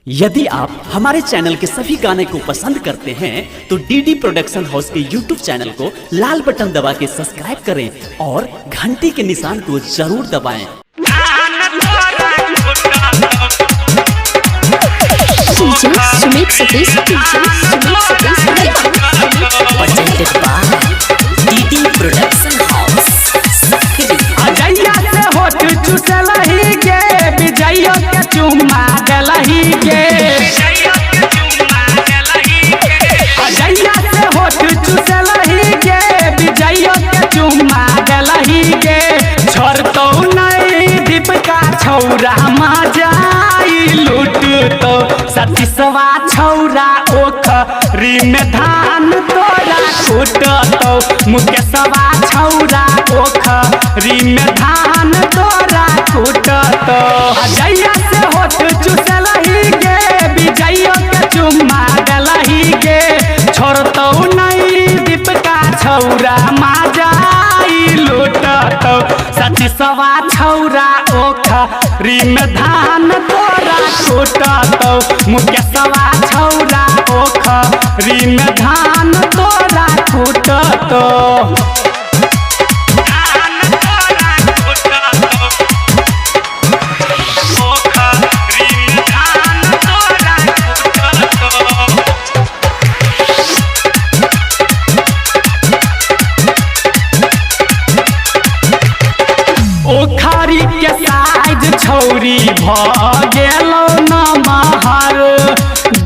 यदि आप हमारे चैनल के सभी गाने को पसंद करते हैं तो डीडी प्रोडक्शन हाउस के यूट्यूब चैनल को लाल बटन दबा के सब्सक्राइब करें और घंटी के निशान को जरूर दबाएं। Sumit Satish presented by DD production house. अजैया से होठ चुसलही के विजयो के चुम्मा देलही के अजैया से होठ चुसलही के विजयो के चुम्मा देलही के छोड़तो नहीं दीपका छौरा मजाई लूटतो सतीसवा छौरा ओखरी में धान तोरा कूटतो मुकेशवा छौरा ओखरी में धान तोरा कूटतो अजैया से होठ चुसलही के विजयो के चुम्मा देलही के छोड़तो नहीं दीपका छौरा मजाई लूटतो सतीसवा छौरा ओखरी में धान तोरा कूटतो मुकेशवा छौरा ओखरी में धान तोरा कूटतो। ओखरी के साइज छौरी भ गेलो नमहर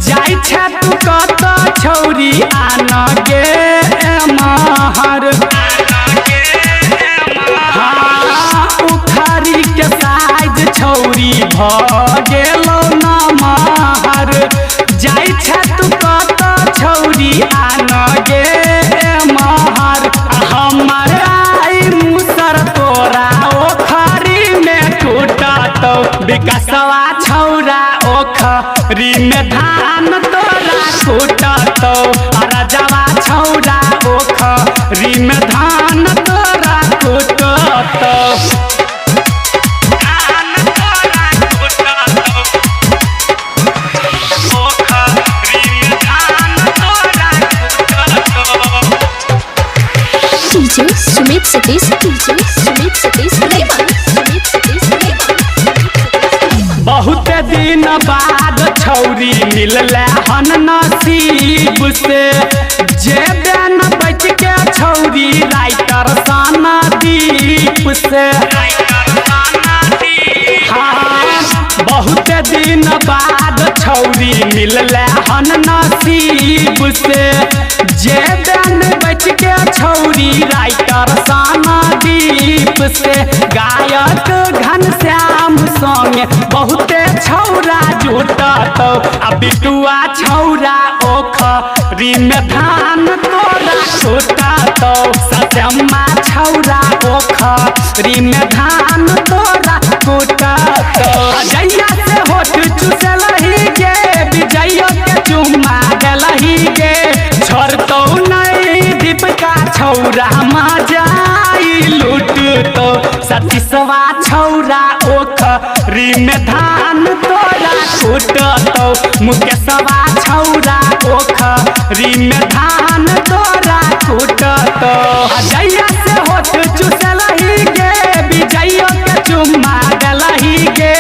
जाइ छै तू कत छौरी आन गे महर ओखरी के साइज छौरी भ गेलो नमहर जाइ छै तू कत छौरी आन गे महर हमर आई मुसर तोरा विकासवा छौरा ओखरी में धान तोरा कूटतो राजावा छौरा ओखरी में धान तोरा कूटतो। सुमित सतीश बहुत दिन बाद छौरी मिलले हन नसीब से जे दिन बच के छौरी राइटर साना दीप से हाँ बहुत दिन बाद छौरी मिलले हन नसीब से जे दिन बच के छौरी राइटर साना दीप से गायक घनश्याम संगे बहुते छौरा जुटतो आ बिटुआ छौरा ओखरी में धान तोरा कूटतो सत्यम्मा छौरा ओखरी में धान तोरा कूटतो अजैया से होठ चुसलही के विजयो के चुम्मा देलही के छोड़तो नहीं दीपका छौरा मजाई लूटतो सतीसवा छौरा ओखरी में धान तोरा कूटतो मुकेशवा छौरा ओखरी में धान तोरा कूटतो अजैया से होठ चुसलही के विजयो के चुम्मा देलही के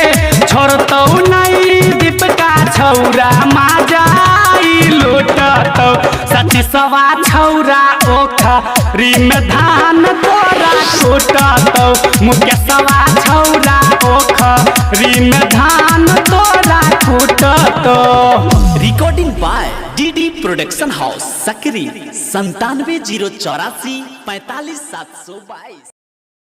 छोड़तो नहीं दीपका छौरा मजाई लूटतो सतीसवा छौरा ओखरी में धान तोरा कूटतो मुकेशवा छौरा ओखरी में धान तोरा कूटतो। Recording by DD production house Sakri 97 084 45 722।